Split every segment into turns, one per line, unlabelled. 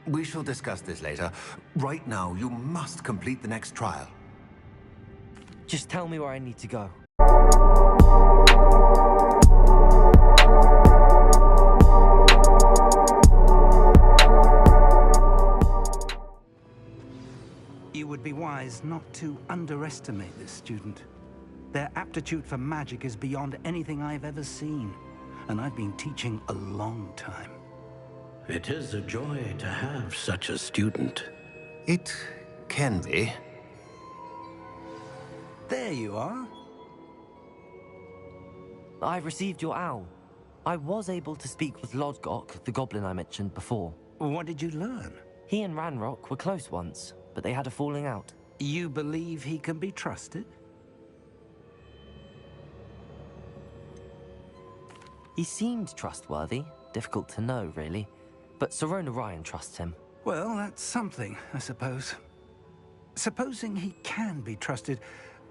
We shall discuss this later. Right now, you must complete the next trial.
Just tell me where I need to go.
You would be wise not to underestimate this student. Their aptitude for magic is beyond anything I've ever seen, and I've been teaching a long time.
It is a joy to have such a student.
It can be.
There you are.
I received your owl. I was able to speak with Lodgok, the goblin I mentioned before.
What did you learn?
He and Ranrock were close once, but they had a falling out.
You believe he can be trusted?
He seemed trustworthy. Difficult to know, really. But Sirona Ryan trusts him.
Well, that's something, I suppose. Supposing he can be trusted,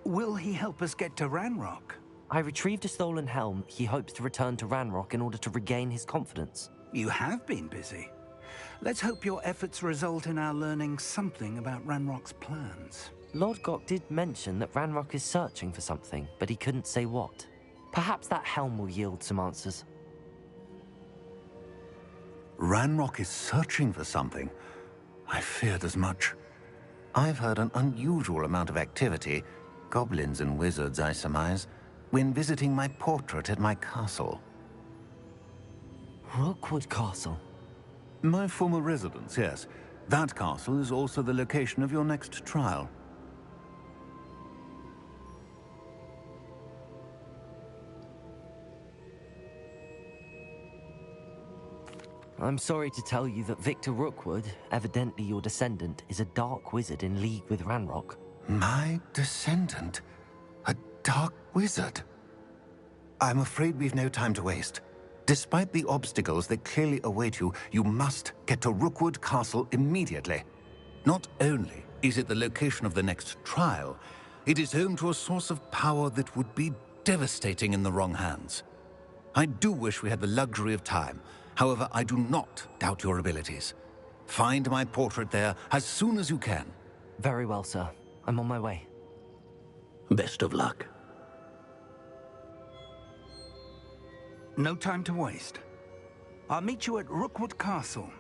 will he help us get to Ranrock?
I retrieved a stolen helm. He hopes to return to Ranrock in order to regain his confidence.
You have been busy. Let's hope your efforts result in our learning something about Ranrock's plans.
Lodgok did mention that Ranrock is searching for something, but he couldn't say what. Perhaps that helm will yield some answers.
Ranrock is searching for something. I feared as much. I've heard an unusual amount of activity, goblins and wizards, I surmise, when visiting my portrait at my castle.
Rookwood Castle?
My former residence, yes. That castle is also the location of your next trial.
I'm sorry to tell you that Victor Rookwood, evidently your descendant, is a dark wizard in league with Ranrock.
My descendant? A dark wizard? I'm afraid we've no time to waste. Despite the obstacles that clearly await you, you must get to Rookwood Castle immediately. Not only is it the location of the next trial, it is home to a source of power that would be devastating in the wrong hands. I do wish we had the luxury of time. However, I do not doubt your abilities. Find my portrait there as soon as you can.
Very well, sir. I'm on my way.
Best of luck.
No time to waste. I'll meet you at Rookwood Castle.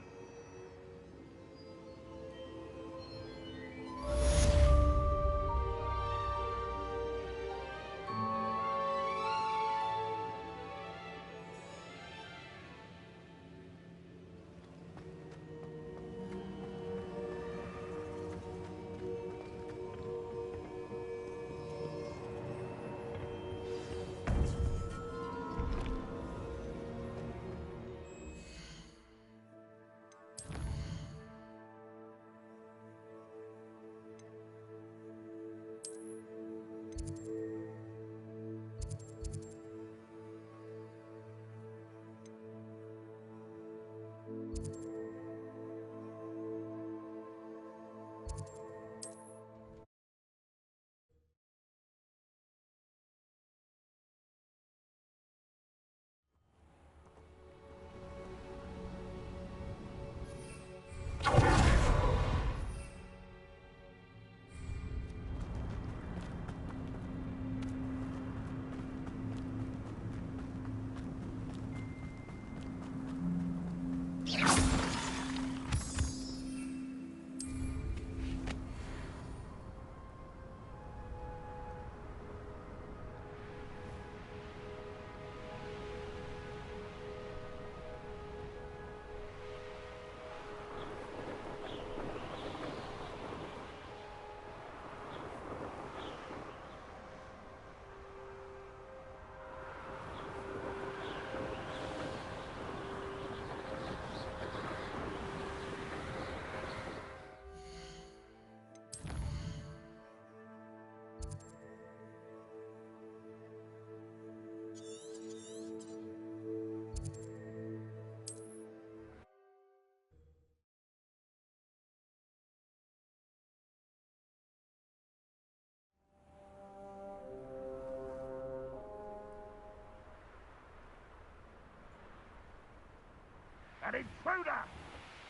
An intruder!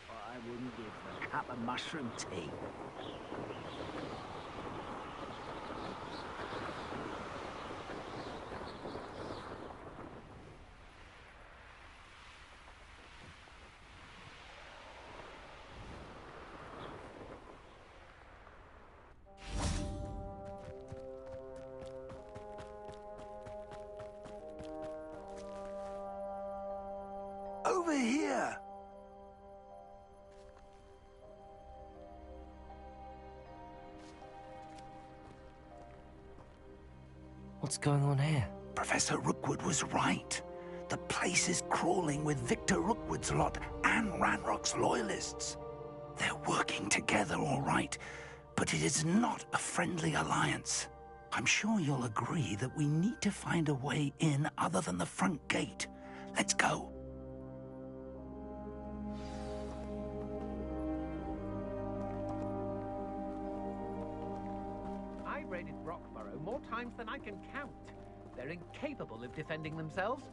I wouldn't give for a cup of mushroom tea.
Over here!
What's going on here?
Professor Rookwood was right. The place is crawling with Victor Rookwood's lot and Ranrock's loyalists. They're working together, all right, but it is not a friendly alliance. I'm sure you'll agree that we need to find a way in other than the front gate. Let's go.
I've raided Rockborough more times than I can count. They're incapable of defending themselves.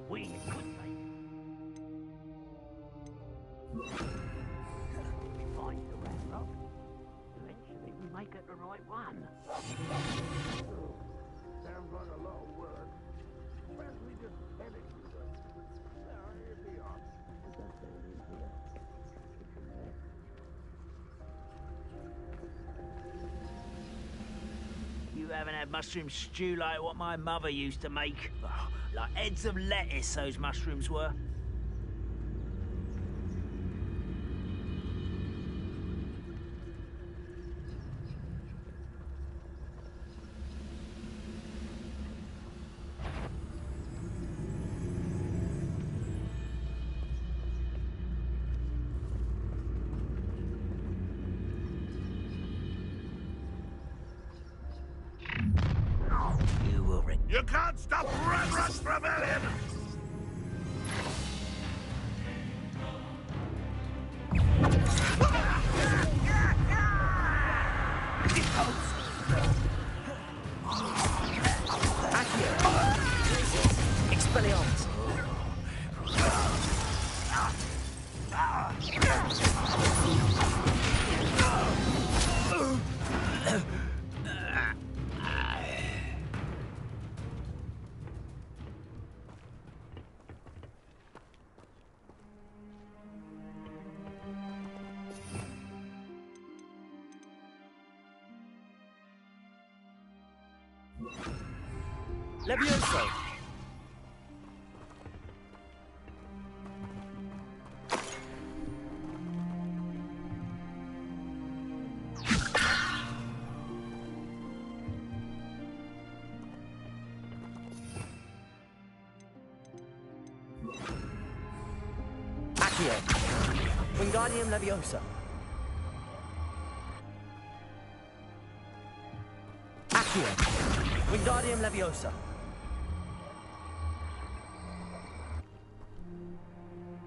We could take we find the Ranrock. Eventually we make it the right one. Sounds like a lot of work. Perhaps we just head it to them. Here we are. We don't stay in here. You haven't had mushroom stew like what my mother used to make. Oh, like heads of lettuce, those mushrooms were.
You can't stop Ranrock's rebellion!
Expelliarmus! Levioso! Accio! Wingardium Leviosa! Accio! Wingardium Leviosa!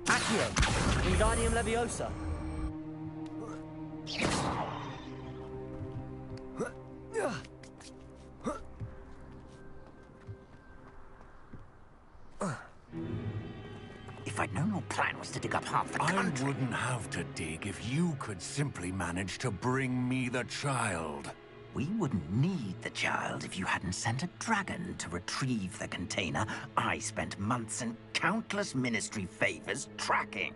Accio! Wingardium Leviosa!
If I'd known your plan was to dig up half the country... I wouldn't have to dig if you could simply manage to bring me the child.
We wouldn't need the child if you hadn't sent a dragon to retrieve the container I spent months and countless ministry favors tracking.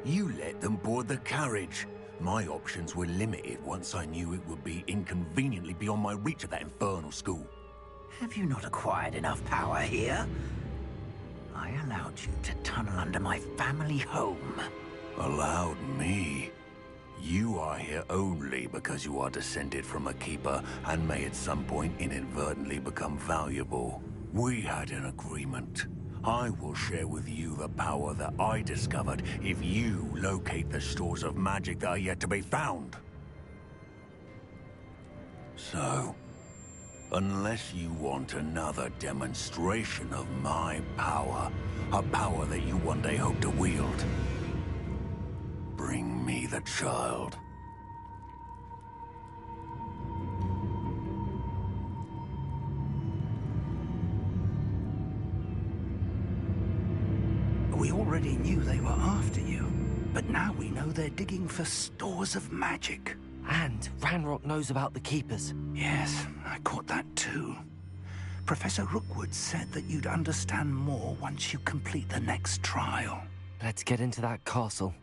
You let them board the carriage. My options were limited once I knew it would be inconveniently beyond my reach at that infernal school.
Have you not acquired enough power here? I allowed you to tunnel under my family home.
Allowed me? You are here only because you are descended from a keeper and may at some point inadvertently become valuable. We had an agreement. I will share with you the power that I discovered if you locate the stores of magic that are yet to be found. So, unless you want another demonstration of my power, a power that you one day hope to wield, bring me the child.
We already knew they were after you, but now we know they're digging for stores of magic.
And Ranrock knows about the Keepers.
Yes, I caught that too. Professor Rookwood said that you'd understand more once you complete the next trial.
Let's get into that castle.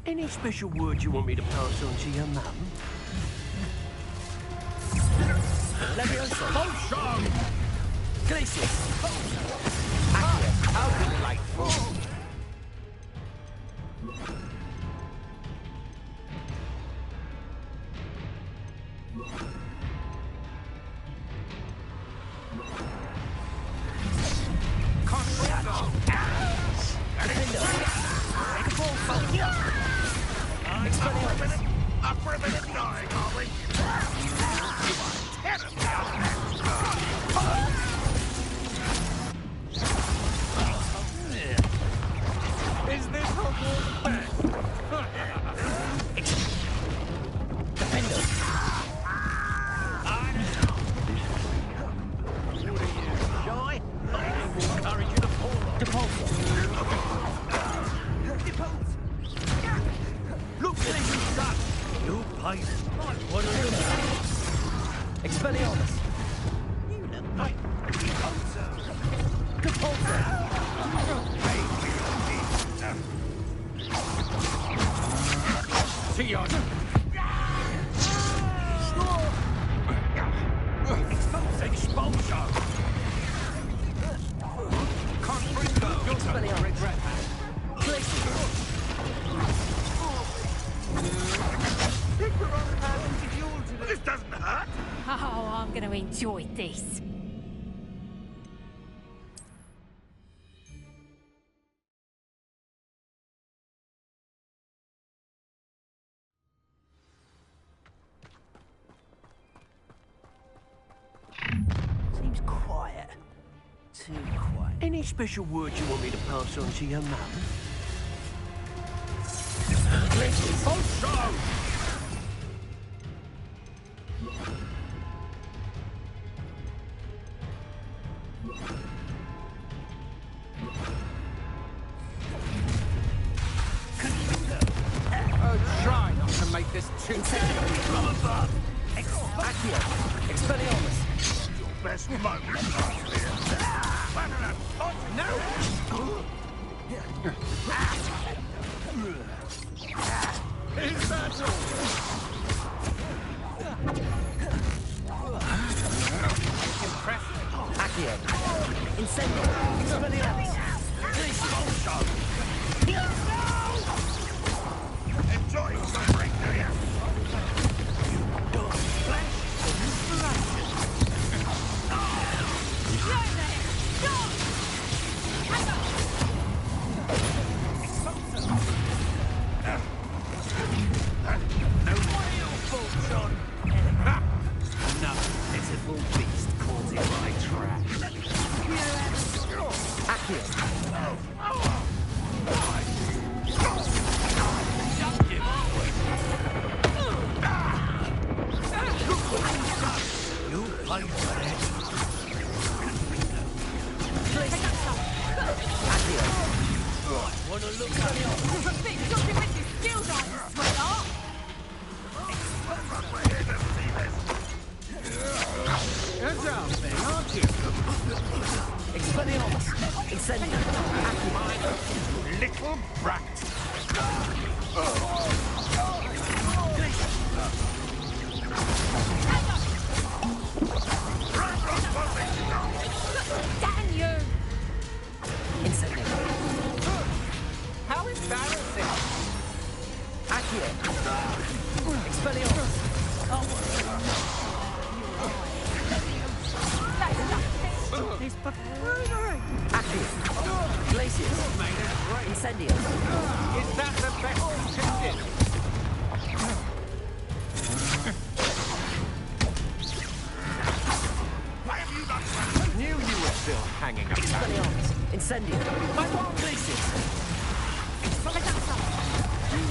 Any special word you want me to pass on to your mum? Leviosa! Potion! Glacius! Accio! How delightful!
Up for a minute dying, are we?
Is this Hogwarts? Defender! What are you, shy? I will encourage you to pull. Depulso! Depulso! Look where you shot! You pipe! What are you doing? Expelliarmus! You look like Depulso! Depulso! Tion! Expulsion! Confringo! Expelliarmus! Regret!
This doesn't hurt.
Oh, I'm going to enjoy this.
Seems quiet. Too quiet. Any special word you want me to pass on to your mum? Oh, try not to make this too from above. Accio! Expelliarmus!
Your best moment last year. No! Is that all?
Impressive.
Accio! Incendio! Expelliarmus!
Enjoy suffering, do you?
Little brat.
Damn you!
Incendio!
How embarrassing.
Accio! Expelliarmus!
This buffoonery!
Accio! Glacius! Incendio!
Is that the best you can do? Knew you were still hanging up.
Expelliarmus! Incendio!
My one Glacius!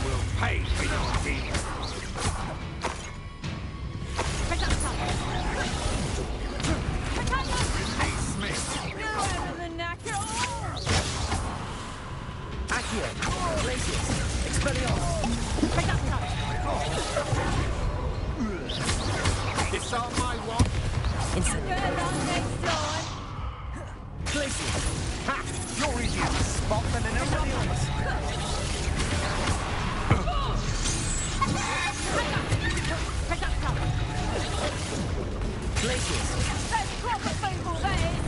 will pay for your deeds. Release me.
You're out of the knacker.
Accio. Glacius. Expelliarmus.
Disarm my wand.
Incendio.
Good luck next time.
Glacius. Ha! You're easier to spot than an Expelliarmus. Glacius.
That's proper people, that is.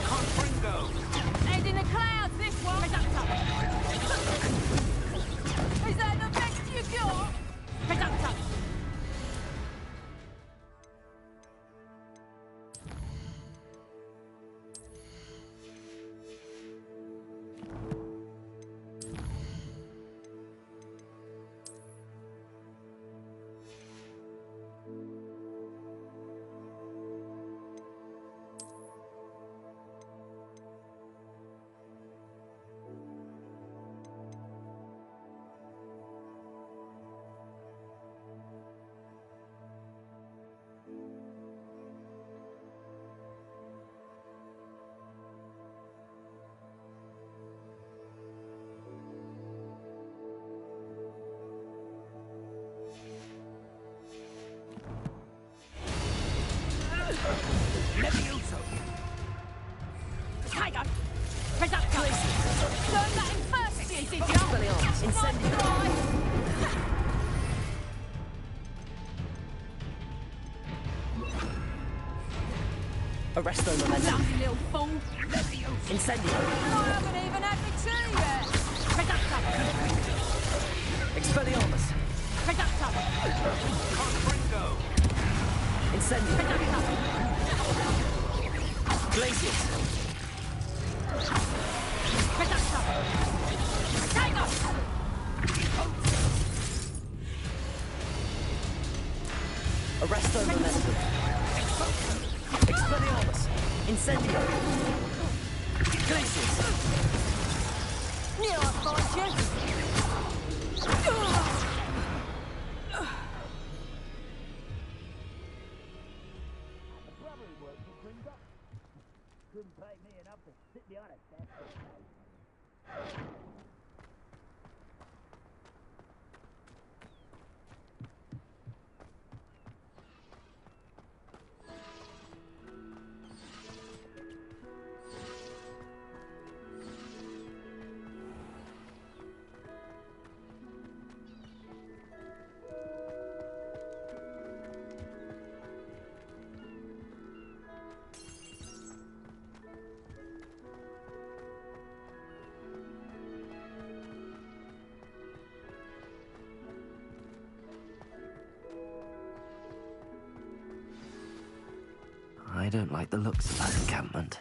Confringo.
And in the clouds, this one. Is that the best you got?
Levioso.
Tiger! Learn that in first year, did you?
Expelliarmus. Incendio. Arresto momentum.
Lousy little fool.
Incendio.
I haven't even had my tea yet.
Expelliarmus.
Confringo.
Incendio. Glacius. Arresto momentum. Expelliarmus. Incendio. Glacius.
Near I find you.
Couldn't pay me enough to sit behind a desk.
I don't like the looks of that encampment.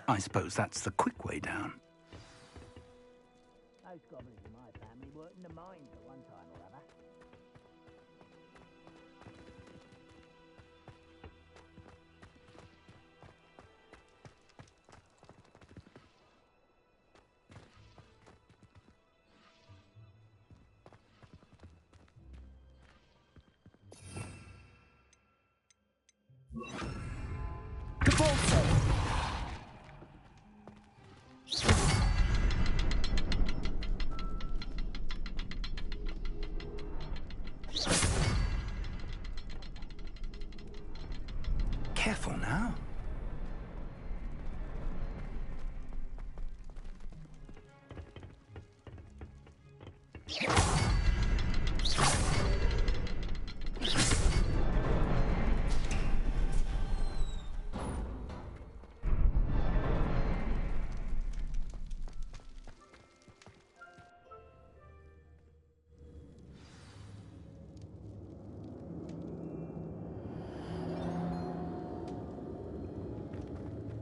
I suppose that's the quick way down.
Those goblins in my family worked in the mines at one time or other.
Careful now.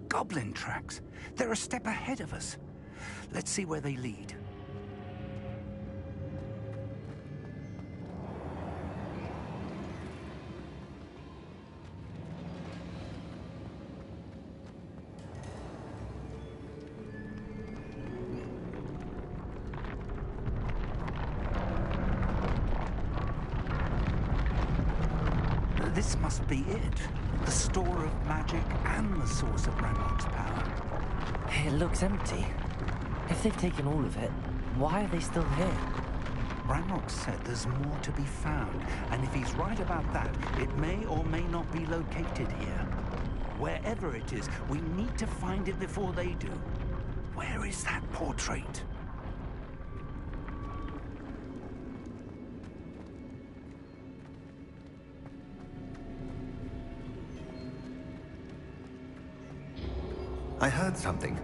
Goblin tracks. They're a step ahead of us. Let's see where they lead. This must be it. The store of magic and the source of Ranrock's power.
It looks empty. If they've taken all of it, why are they still here?
Ranrock said there's more to be found, and if he's right about that, it may or may not be located here. Wherever it is, we need to find it before they do. Where is that portrait?
I heard something.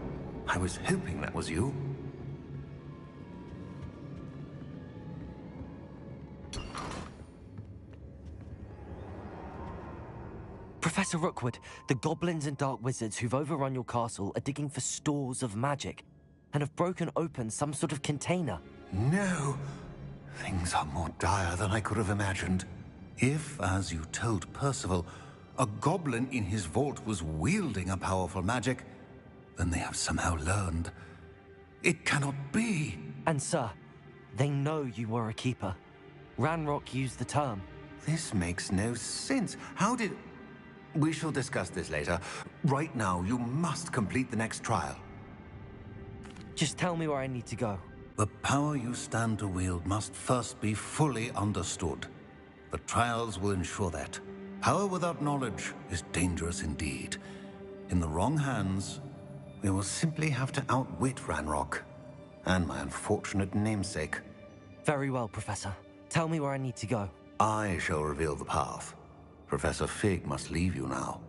I was hoping that was you.
Professor Rookwood, the goblins and dark wizards who've overrun your castle are digging for stores of magic and have broken open some sort of container.
No! Things are more dire than I could have imagined. If, as you told Percival, a goblin in his vault was wielding a powerful magic, then they have somehow learned. It cannot be!
And sir, they know you were a keeper. Ranrock used the term.
This makes no sense. How did... We shall discuss this later. Right now, you must complete the next trial.
Just tell me where I need to go.
The power you stand to wield must first be fully understood. The trials will ensure that. Power without knowledge is dangerous indeed. In the wrong hands, we will simply have to outwit Ranrock and my unfortunate namesake.
Very well, Professor. Tell me where I need to go.
I shall reveal the path. Professor Fig must leave you now.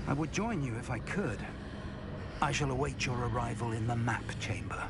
I would join you if I could. I shall await your arrival in the map chamber.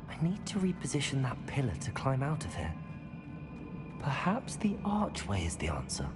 I need to reposition that pillar to climb out of here. Perhaps the archway is the answer.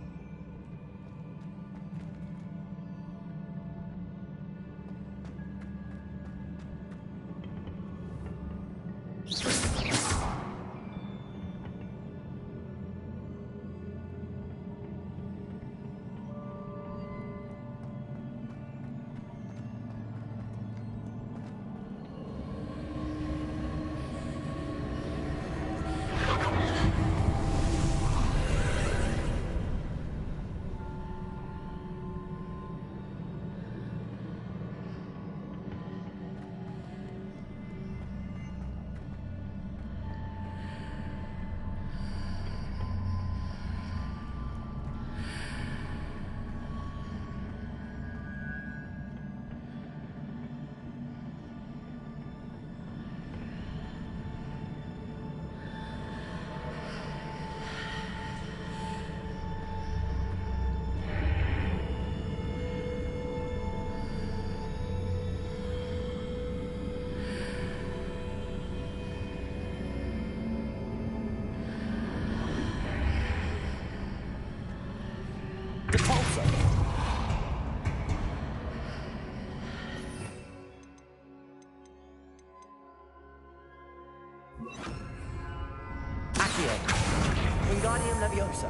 Wingardium Leviosa.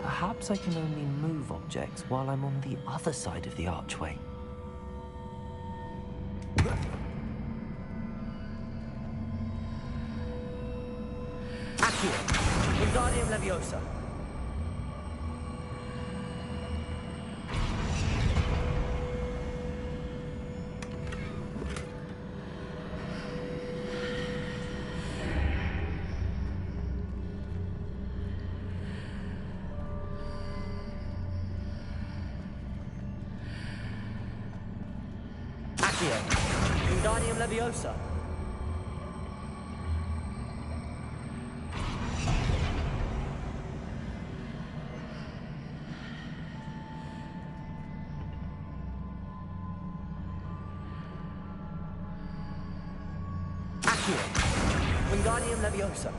Perhaps I can only move objects while I'm on the other side of the archway.
Accio. Wingardium Leviosa. Accio. Wingardium Leviosa. Accio. Wingardium Leviosa.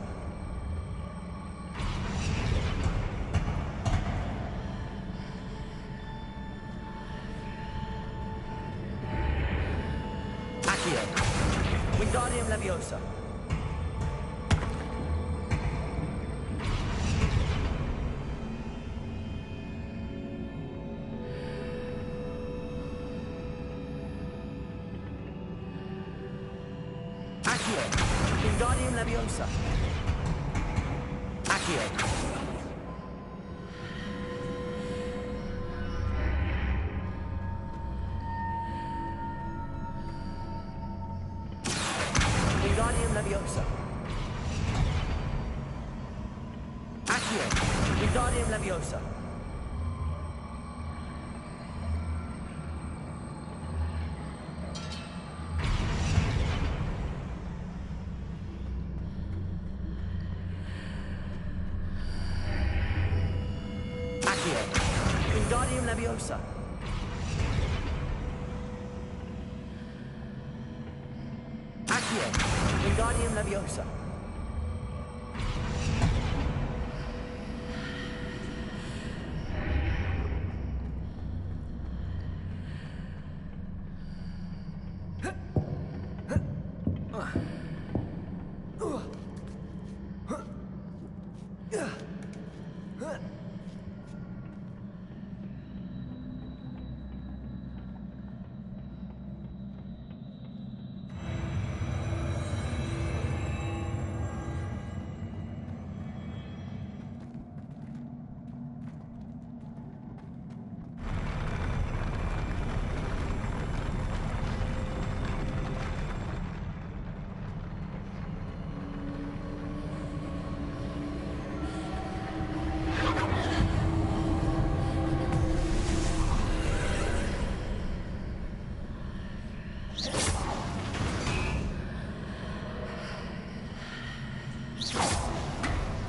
Accio. Wingardium Leviosa. Accio. Wingardium Leviosa. Accio. Wingardium Leviosa. Accio. Wingardium Leviosa. Accio. Wingardium Leviosa. Accio. Wingardium Leviosa.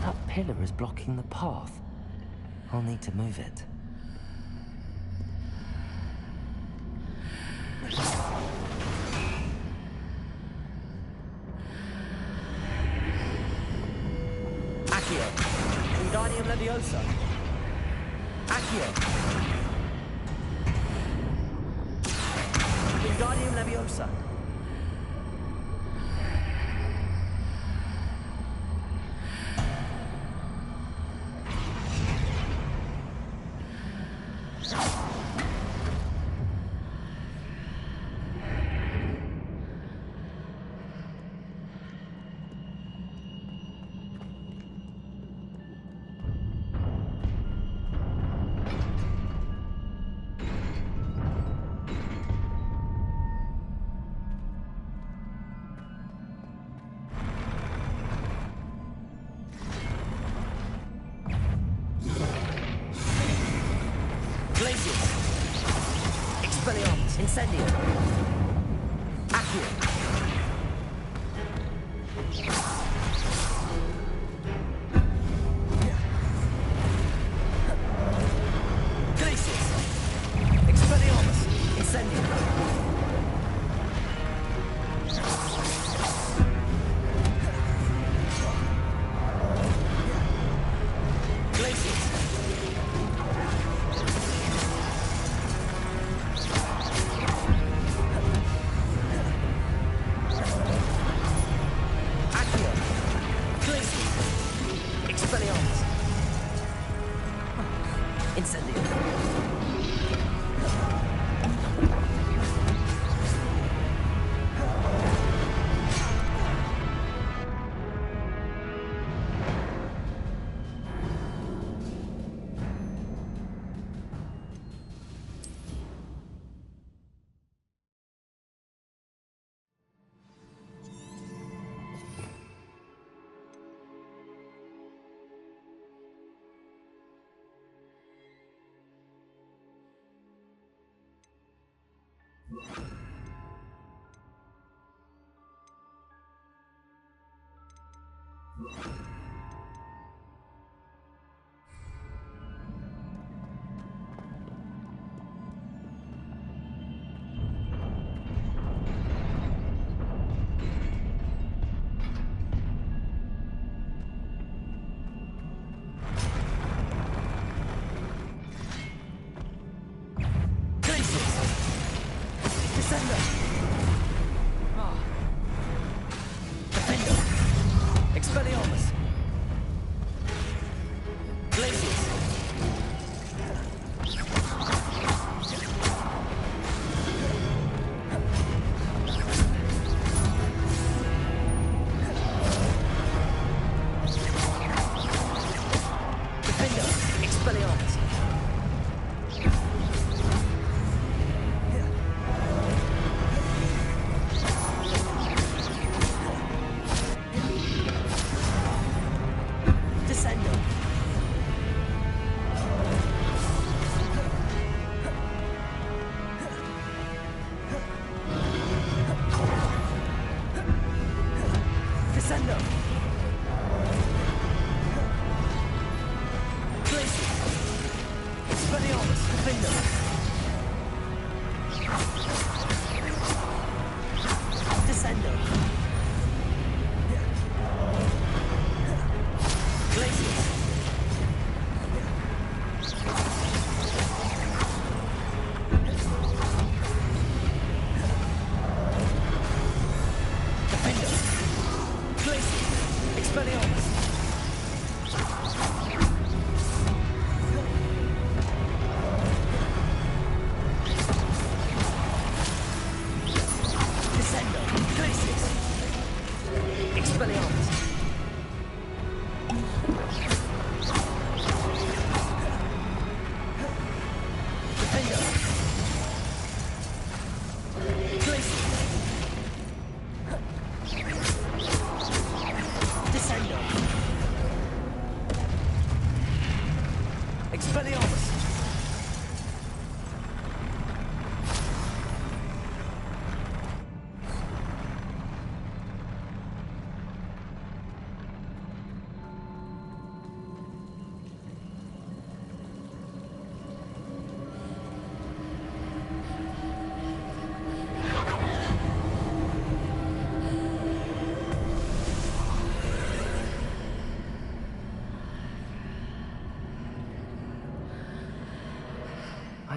That pillar is blocking the path. I'll need to move it.
Accio. Wingardium Leviosa. Accio. Wingardium Leviosa. Glacius. Expelliarmus. Incendio. Accio. Glacius. Expelliarmus. Incendio. Glacius.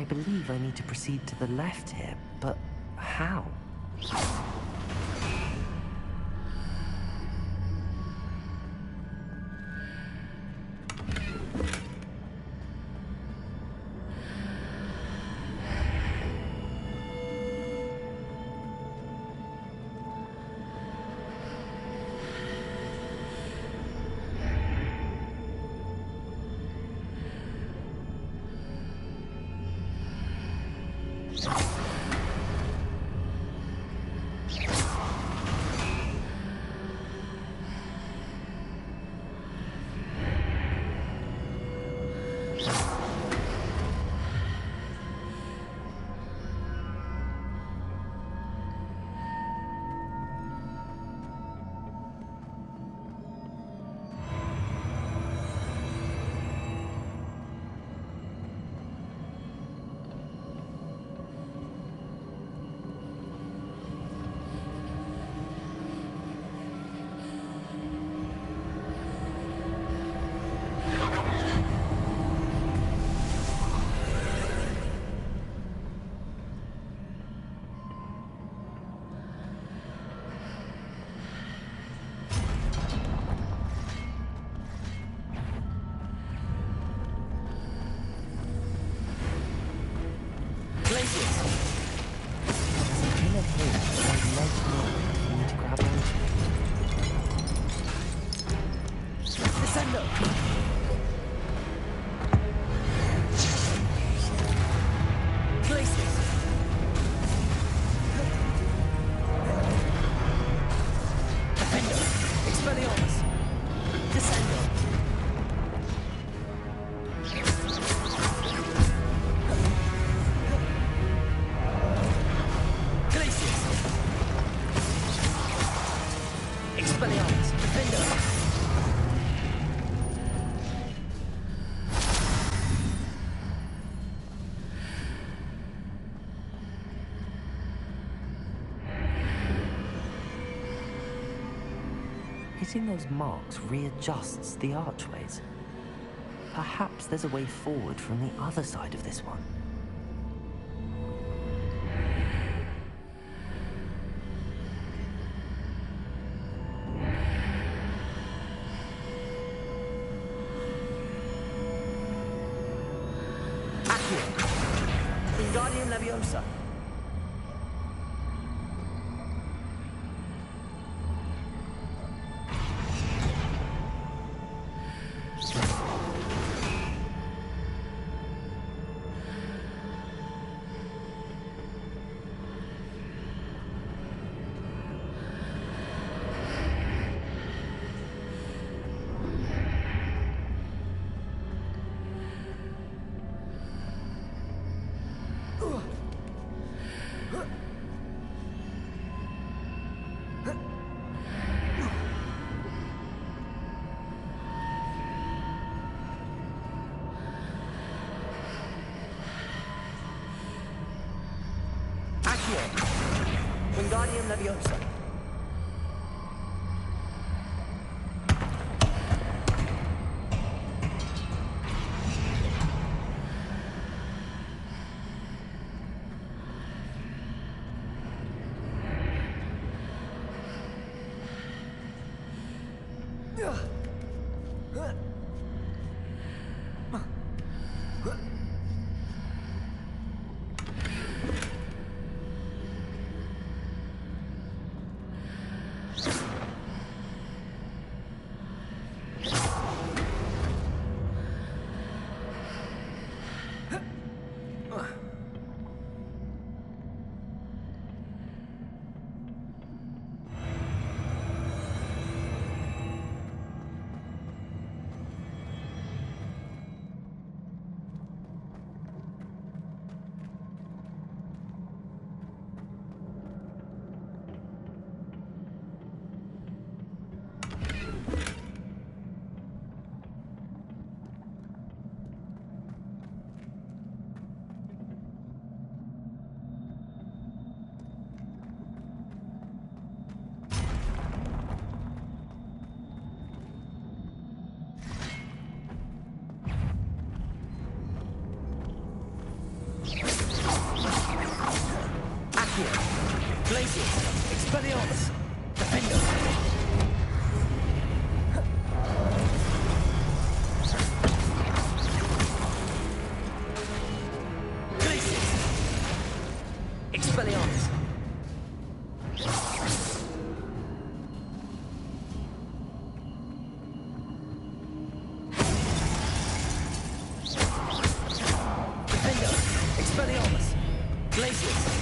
I believe I need to proceed to the left here, but how? Hitting those marks readjusts the archways. Perhaps there's a way forward from the other side of this one.
Wingardium Leviosa. Wingardium Leviosa. Expelliarmus! Defender! Glacius! Expelliarmus! Defender! Expelliarmus! Glacius!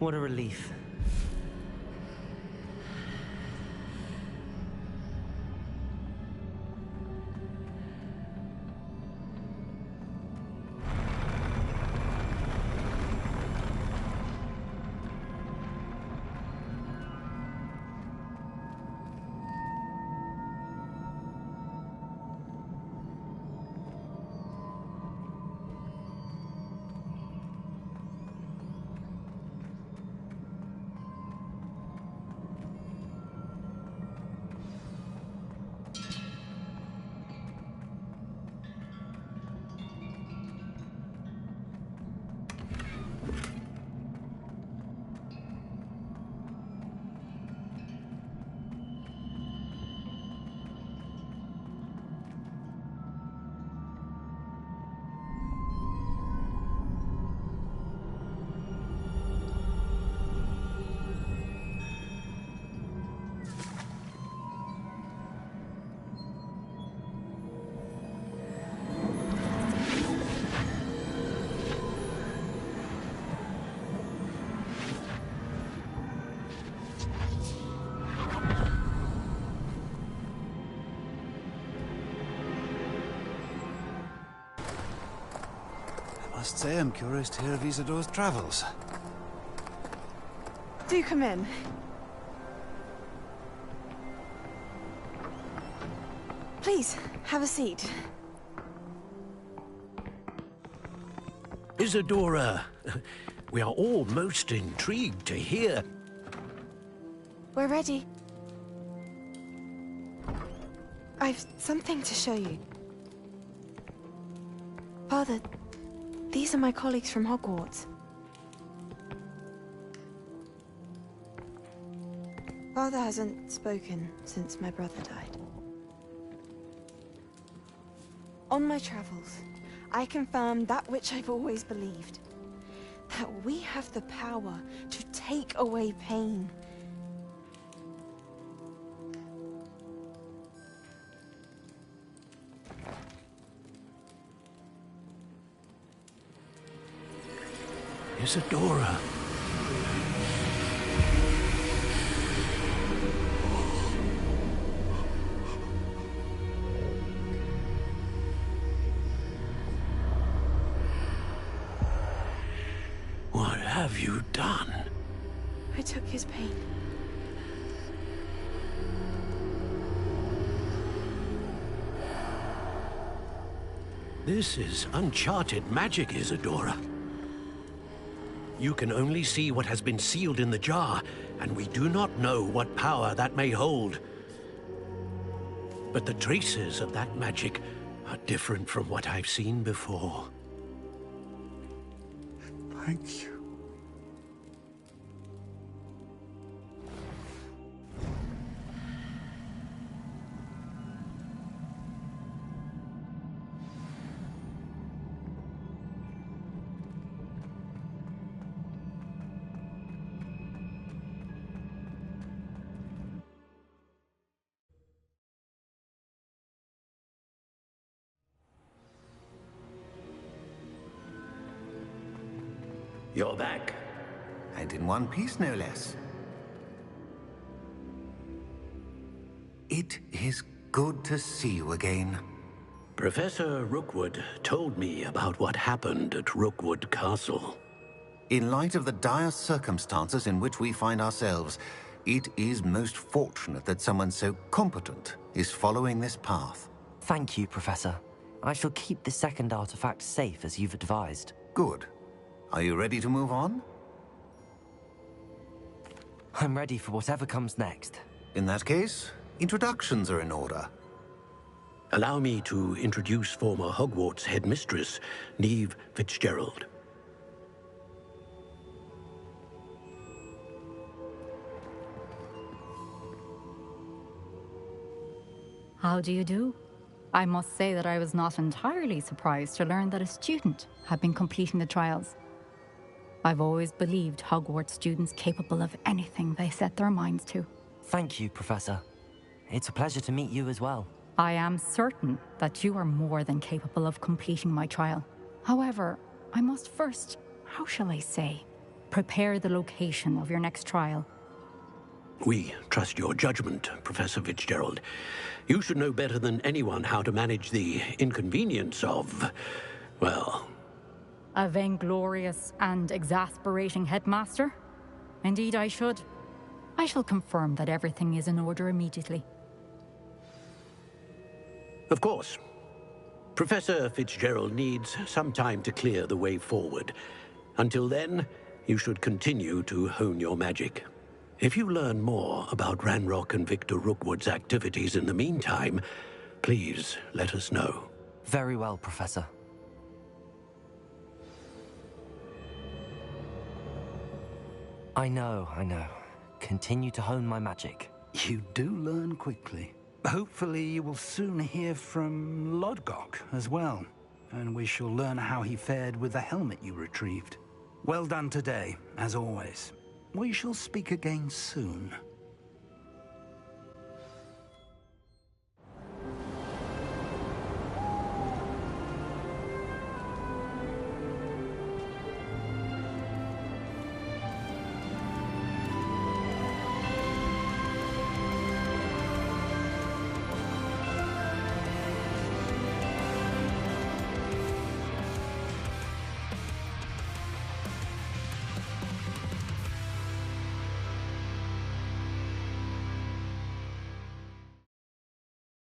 What a relief.
I must say I'm curious to hear of Isadore's travels.
Do come in. Please, have a seat.
Isadora, we are all most intrigued to hear.
We're ready. I've something to show you. Father, these are my colleagues from Hogwarts. Father hasn't spoken since my brother died. On my travels, I confirmed that which I've always believed. That we have the power to take away pain.
Isadora. What have you done?
I took his pain.
This is uncharted magic, Isadora. You can only see what has been sealed in the jar, and we do not know what power that may hold. But the traces of that magic are different from what I've seen before.
Thank you.
You're back.
And in one piece, no less. It is good to see you again.
Professor Rookwood told me about what happened at Rookwood Castle.
In light of the dire circumstances in which we find ourselves, it is most fortunate that someone so competent is following this path.
Thank you, Professor. I shall keep the second artifact safe as you've advised.
Good. Are you ready to move on?
I'm ready for whatever comes next.
In that case, introductions are in order.
Allow me to introduce former Hogwarts headmistress, Neve Fitzgerald.
How do you do? I must say that I was not entirely surprised to learn that a student had been completing the trials. I've always believed Hogwarts students capable of anything they set their minds to.
Thank you, Professor. It's a pleasure to meet you as well.
I am certain that you are more than capable of completing my trial. However, I must first, how shall I say, prepare the location of your next trial.
We trust your judgment, Professor Fitzgerald. You should know better than anyone how to manage the inconvenience of, well...
A vainglorious and exasperating headmaster? Indeed I should. I shall confirm that everything is in order immediately.
Of course. Professor Fitzgerald needs some time to clear the way forward. Until then, you should continue to hone your magic. If you learn more about Ranrock and Victor Rookwood's activities in the meantime, please let us know.
Very well, Professor. I know. Continue to hone my magic.
You do learn quickly. Hopefully you will soon hear from Lodgok as well, and we shall learn how he fared with the helmet you retrieved. Well done today, as always. We shall speak again soon.